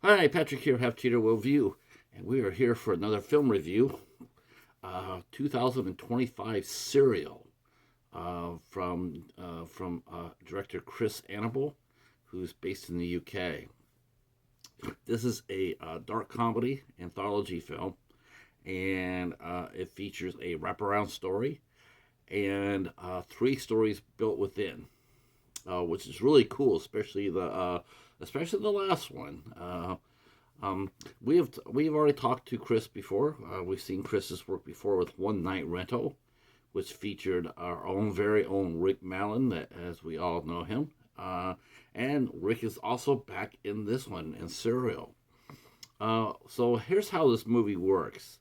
Hi, Patrick here, Half Cheater Will View, and we are here for another film review. 2025 Serial from director Chris Annable, who's based in the UK. This is a dark comedy anthology film, and it features a wraparound story and three stories built within, which is really cool, especially the last one. We've already talked to Chris before. We've seen Chris's work before with One Night Rental, which featured our own very own Rick Mallin, as we all know him. And Rick is also back in this one in Serial. So here's how this movie works.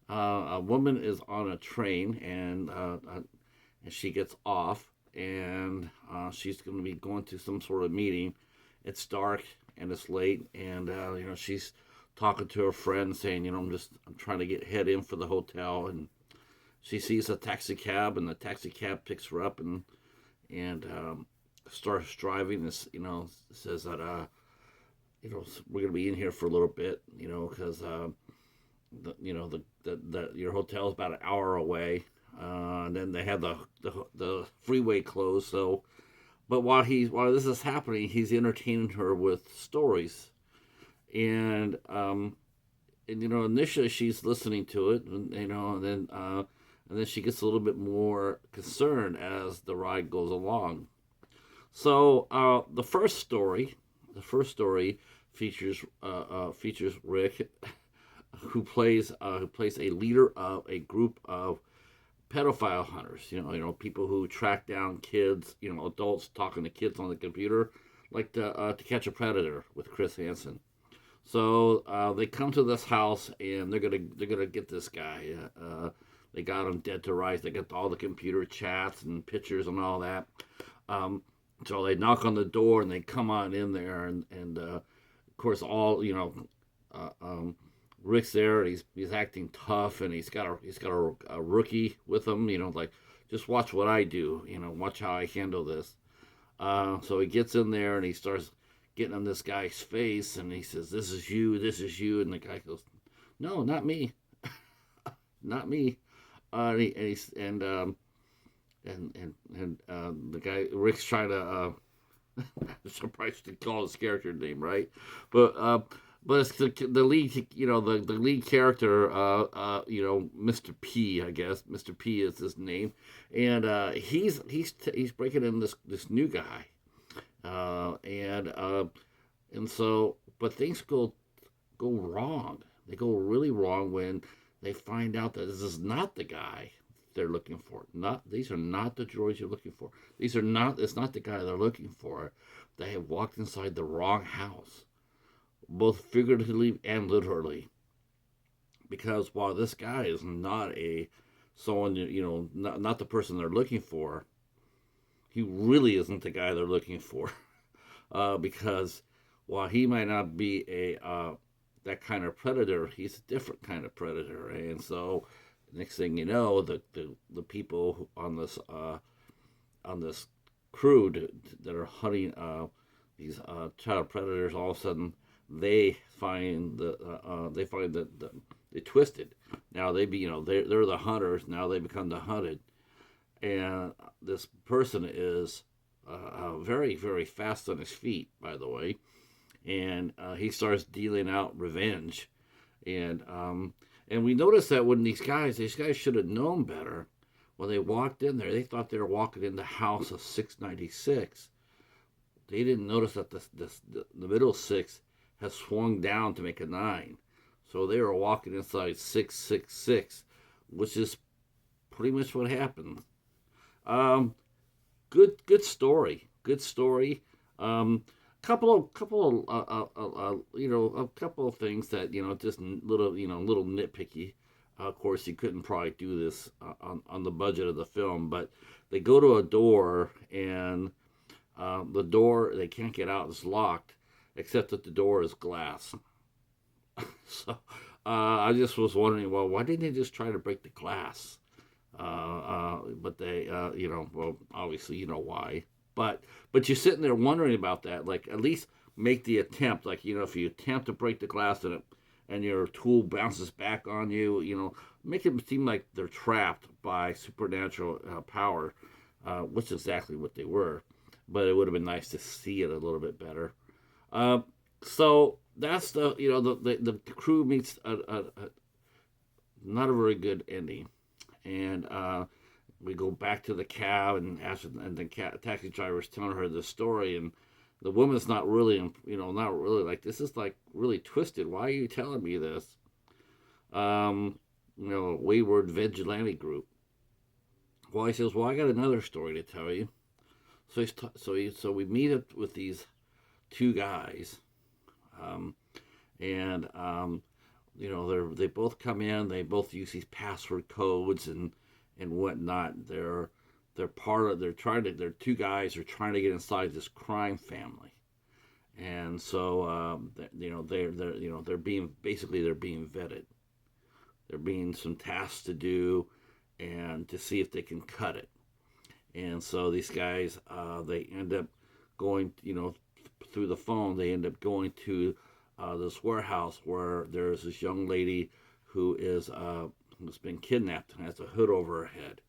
A woman is on a train and she gets off and she's going to be going to some sort of meeting. It's dark and it's late, and she's talking to her friend, saying, I'm trying to head in for the hotel, and she sees a taxi cab, and the taxi cab picks her up and starts driving. This says that we're gonna be in here for a little bit, because your hotel is about an hour away. And then they have the freeway closed, so. But while this is happening, he's entertaining her with stories, and initially she's listening to it, and then she gets a little bit more concerned as the ride goes along. So the first story features Rick, who plays a leader of a group of pedophile hunters, people who track down kids, adults talking to kids on the computer, like To Catch a Predator with Chris Hansen. So they come to this house and they're gonna get this guy. They got him dead to rights. They got all the computer chats and pictures and all that. So they knock on the door and they come on in there, and of course Rick's there. He's acting tough, and he's got a rookie with him. Like, just watch what I do. Watch how I handle this. So he gets in there and he starts getting on this guy's face, and he says, "This is you. This is you." And the guy goes, "No, not me, not me." And the guy Rick's trying to. I'm surprised to call his character name right, but it's the lead, the lead character, Mr. P, I guess. Mr. P is his name, and he's breaking in this new guy, and so, but things go wrong. They go really wrong when they find out that this is not the guy they're looking for. These are not the droids you're looking for. It's not the guy they're looking for. They have walked inside the wrong house, both figuratively and literally. Because while this guy is not not the person they're looking for, he really isn't the guy they're looking for. Because while he might not be that kind of predator, he's a different kind of predator. And so next thing you know, the people on this crew that are hunting these child predators, all of a sudden they find that they twisted. Now they're the hunters. Now they become the hunted, and this person is very, very fast on his feet, by the way, and he starts dealing out revenge, and we noticed that when these guys should have known better. When they walked in there, they thought they were walking in the house of 696. They didn't notice that the middle six has swung down to make a 9. So they were walking inside 666, which is pretty much what happened. Good story. Good story. Couple a couple of things that just little nitpicky. Of course, you couldn't probably do this on the budget of the film, but they go to a door, and the door they can't get out is locked, except that the door is glass. So I just was wondering, well, why didn't they just try to break the glass? But they, well, obviously you know why. But you're sitting there wondering about that. Like, at least make the attempt. Like, if you attempt to break the glass and your tool bounces back on you, make it seem like they're trapped by supernatural power, which is exactly what they were. But it would have been nice to see it a little bit better. Uh, so that's the crew meets not a very good ending, and we go back to the cab and the taxi driver is telling her the story, and the woman's not really, not really like, this is like really twisted. Why are you telling me this? Wayward vigilante group. Well, he says, well, I got another story to tell you. So we meet up with these two guys, um, and they both come in. They both use these password codes and whatnot. They're two guys are trying to get inside this crime family, and so they're being vetted. They're being some tasks to do, and to see if they can cut it. And so these guys, they end up going, through the phone. They end up going to this warehouse where there's this young lady who's been kidnapped and has a hood over her head,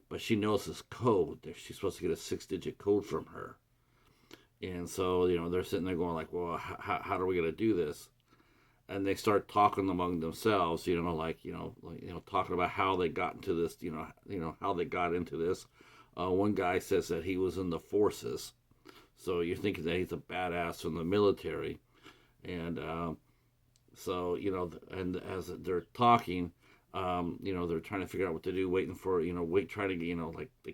but she knows this code. She's supposed to get a 6-digit code from her. And so they're sitting there going like, well, how are we gonna do this? And they start talking among themselves, talking about how they got into this, how they got into this. One guy says that he was in the forces, so you're thinking that he's a badass from the military, and and as they're talking, they're trying to figure out what to do, waiting for, trying to, like they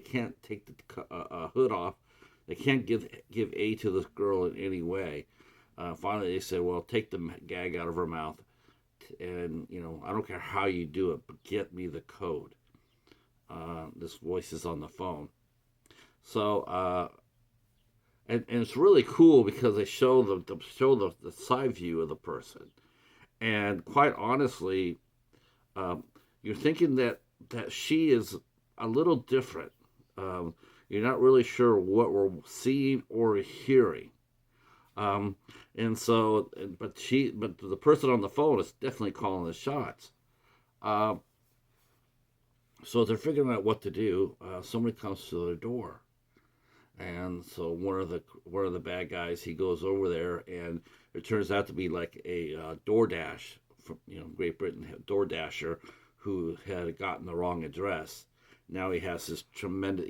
can't take the hood off, they can't give aid to this girl in any way. Finally, they said, well, take the gag out of her mouth, and, I don't care how you do it, but get me the code. This voice is on the phone. So, and it's really cool because they show the side view of the person. And quite honestly, you're thinking that she is a little different. You're not really sure what we're seeing or hearing. And so, but the person on the phone is definitely calling the shots. So they're figuring out what to do. Somebody comes to their door, and so one of the bad guys, he goes over there, and it turns out to be like a DoorDash from Great Britain, DoorDasher, who had gotten the wrong address. Now he has this tremendous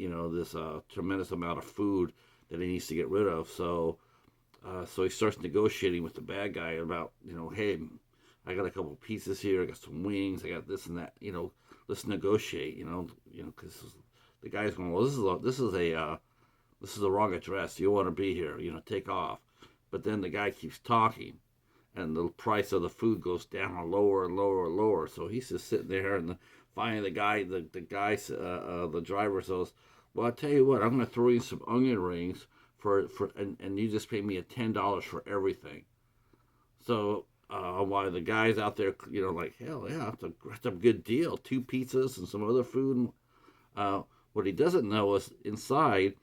amount of food that he needs to get rid of. So he starts negotiating with the bad guy about, hey, I got a couple pieces here, I got some wings, I got this and that, let's negotiate, because the guy's going, well, this is the wrong address. You want to be here, take off. But then the guy keeps talking, and the price of the food goes down lower and lower and lower. So he's just sitting there, and finally the driver says, well, I tell you what, I'm going to throw you some onion rings and you just pay me $10 for everything. So while the guy's out there, like, hell yeah, that's a good deal. 2 pizzas and some other food. What he doesn't know is inside,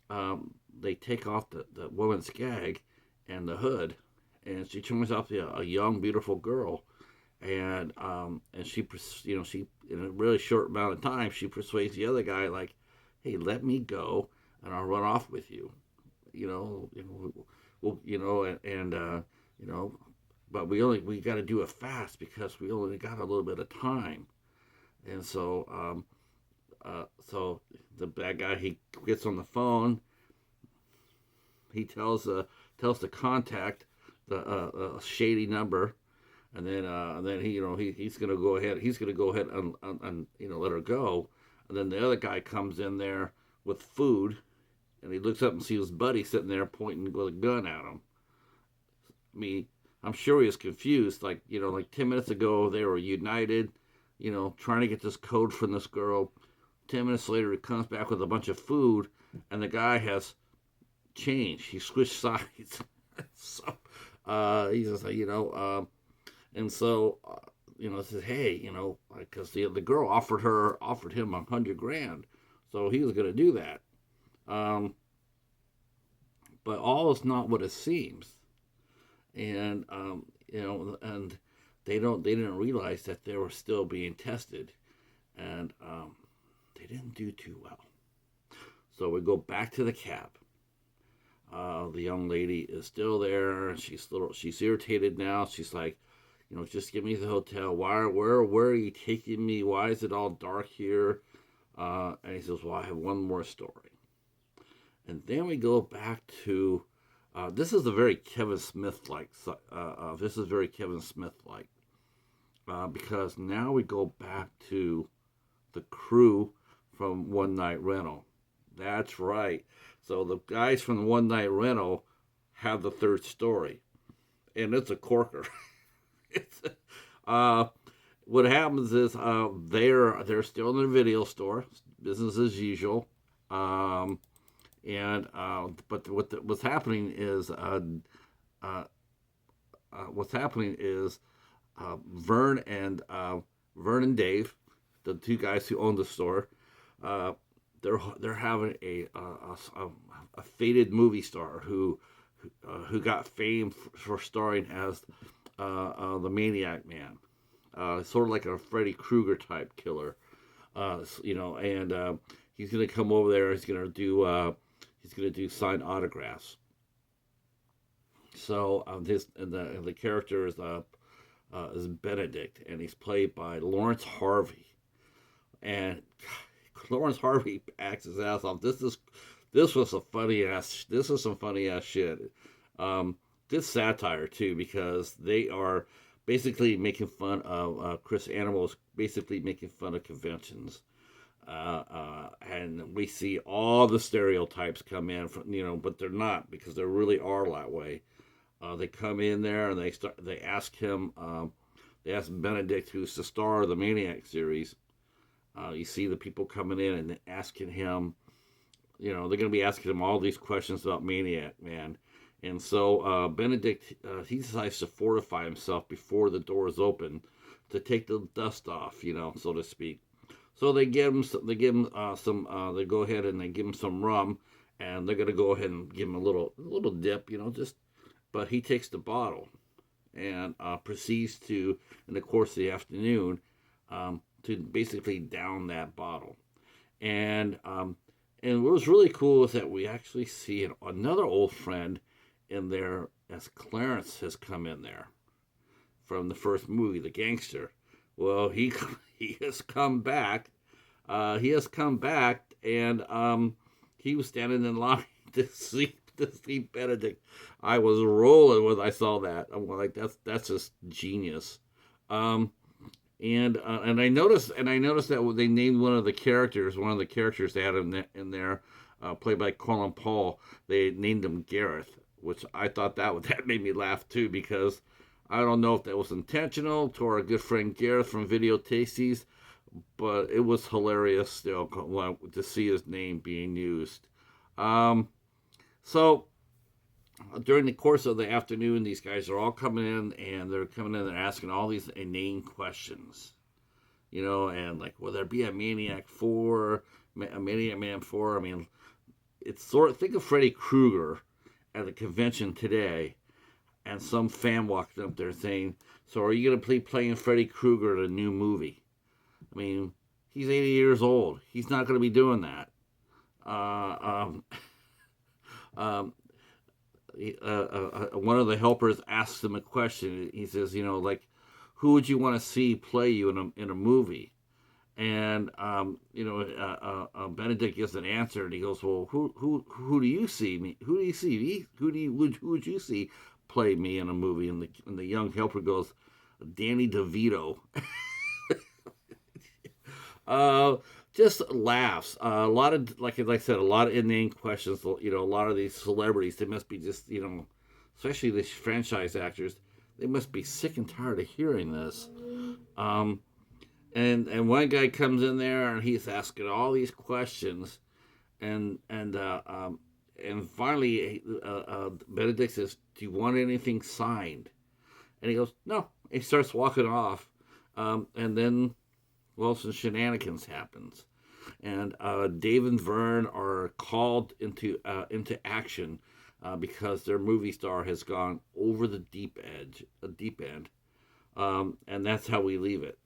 they take off the woman's gag and the hood, and she turns out to be a young, beautiful girl. And she in a really short amount of time, she persuades the other guy, like, hey, let me go, and I'll run off with you. But we got to do it fast because we only got a little bit of time. And so so the bad guy, he gets on the phone. He tells the contact the shady number, and then he's gonna go ahead. He's gonna go ahead and let her go. And then the other guy comes in there with food, and he looks up and sees his buddy sitting there pointing with a gun at him. I'm sure he was confused. Like 10 minutes ago, they were united, trying to get this code from this girl. 10 minutes later, he comes back with a bunch of food, and the guy has changed. He switched sides. So he says, and so, says, hey, because the girl offered him $100,000, so he was going to do that. but all is not what it seems. And and they didn't realize that they were still being tested, and they didn't do too well. So we go back to the cab. The young lady is still there. She's irritated now. She's like, just give me the hotel. Where are you taking me? Why is it all dark here? And he says, well, I have one more story. And then we go back to, this is a very Kevin Smith like. This is very Kevin Smith like, because now we go back to the crew from One Night Rental. That's right. So the guys from One Night Rental have the third story, and it's a corker. it's, what happens is they're still in the video store, business as usual, but what's happening is Vern and Dave, the two guys who own the store, they're having a faded movie star who got fame for starring as the Maniac Man, sort of like a Freddy Krueger type killer, and he's gonna come over there. He's gonna do signed autographs. So the character is Benedict, and he's played by Laurence Harvey, and Laurence Harvey acts his ass off. This was some funny ass shit. This satire too, because they are basically making fun of Chris Annable is basically making fun of conventions, and we see all the stereotypes come in from, but they're not, because they really are that way. They come in there and they ask Benedict, who's the star of the Maniac series. You see the people coming in and asking him, they're going to be asking him all these questions about Maniac Man. And so Benedict, he decides to fortify himself before the doors open to take the dust off, so to speak. So they go ahead and they give him some rum, and they're going to go ahead and give him a little dip, but he takes the bottle and proceeds to, in the course of the afternoon, to basically down that bottle. And what was really cool is that we actually see another old friend in there, as Clarence has come in there from the first movie, The Gangster. Well, he has come back. And he was standing in line to see Benedict. I was rolling when I saw that. I'm like, that's just genius. And I noticed that they named one of the characters they had in there, played by Colin Paul. They named him Gareth, which I thought that made me laugh too, because I don't know if that was intentional to our good friend Gareth from Video Tasties, but it was hilarious still to see his name being used. So during the course of the afternoon, these guys are all coming in, and they're asking all these inane questions, and like, will there be a Maniac Man 4? I mean, it's think of Freddy Krueger at a convention today, and some fan walked up there saying, so are you going to be playing Freddy Krueger in a new movie? I mean, he's 80 years old. He's not going to be doing that. One of the helpers asks him a question. He says, who would you want to see play you in a movie? And Benedict gives an answer, and he goes, well, who do you see me? Who do you see? Who would you see play me in a movie? And the young helper goes, Danny DeVito. Just laughs. A lot of, like I said, a lot of inane questions. A lot of these celebrities, they must be just, especially these franchise actors, they must be sick and tired of hearing this. And one guy comes in there and he's asking all these questions, and finally Benedict says, "Do you want anything signed?" And he goes, "No." He starts walking off, and then, well, some shenanigans happens, and Dave and Vern are called into action because their movie star has gone over the deep end, and that's how we leave it.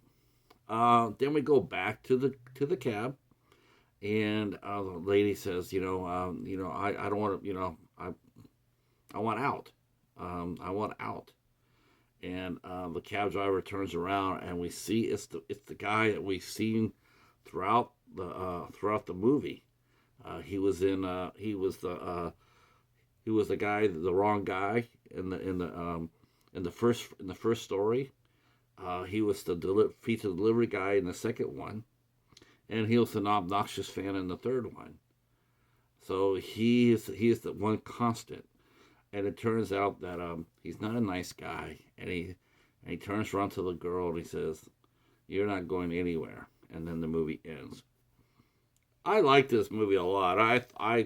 Then we go back to the cab, and the lady says, I don't want to, I want out. I want out. And the cab driver turns around, and we see it's the guy that we've seen throughout the movie. He was in he was the guy, the wrong guy in the first story. He was the pizza delivery guy in the second one, and he was an obnoxious fan in the third one. So he is the one constant. And it turns out that he's not a nice guy, and he turns around to the girl and he says, "You're not going anywhere." And then the movie ends. I like this movie a lot. I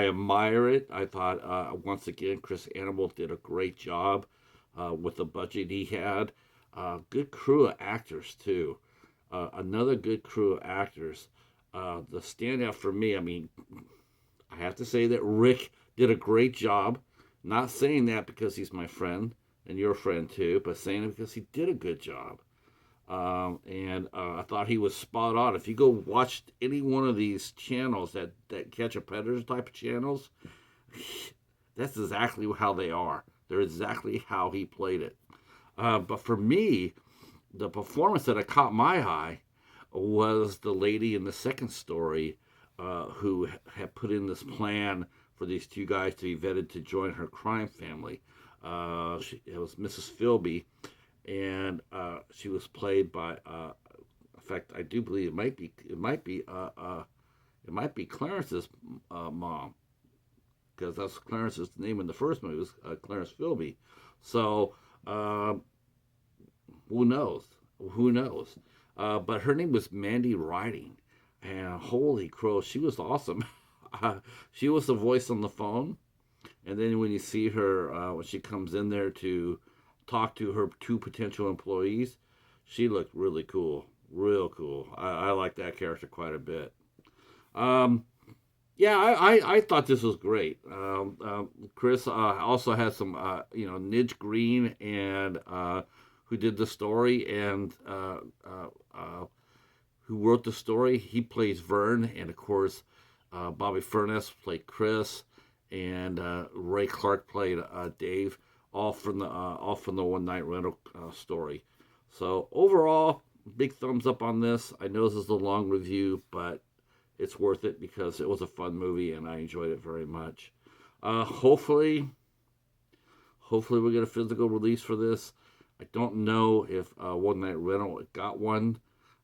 admire it. I thought once again Chris Annable did a great job with the budget he had. Good crew of actors too. Another good crew of actors. The standout for me, I mean, I have to say that Rick did a great job. Not saying that because he's my friend and your friend too, but saying it because he did a good job. And I thought he was spot on. If you go watch any one of these channels that catch a predator type of channels, that's exactly how they are. They're exactly how he played it. But for me, the performance that caught my eye was the lady in the second story who had put in this plan for these two guys to be vetted to join her crime family. It was Mrs. Philby, and she was played by. In fact, I do believe it might be Clarence's mom, because that's Clarence's name in the first movie was Clarence Philby. So who knows? Who knows? But her name was Mandy Riding, and holy crow, she was awesome. She was the voice on the phone, and then when you see her when she comes in there to talk to her two potential employees, she looked really cool, real cool. I like that character quite a bit. Yeah, I thought this was great. Chris also had some, Nidge Green and who did the story and who wrote the story. He plays Vern, and of course, Bobby Furness played Chris, and Ray Clark played Dave, all from the One Night Rental story. So overall, big thumbs up on this. I know this is a long review, but it's worth it because it was a fun movie and I enjoyed it very much. Hopefully we get a physical release for this. I don't know if One Night Rental got one.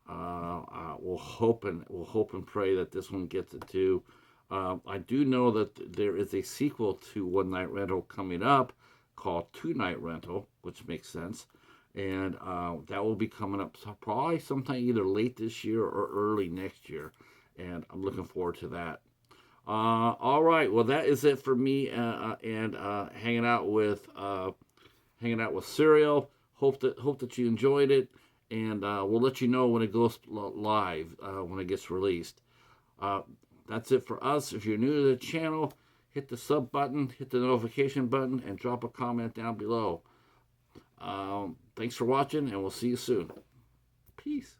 We'll hope and pray that this one gets it too. I do know that there is a sequel to One Night Rental coming up called Two Night Rental, which makes sense. And that will be coming up probably sometime either late this year or early next year. And I'm looking forward to that. All right, well that is it for me and hanging out with Serial. Hope that you enjoyed it, and we'll let you know when it goes live when it gets released. That's it for us. If you're new to the channel, hit the sub button, hit the notification button, and drop a comment down below. Thanks for watching, and we'll see you soon. Peace.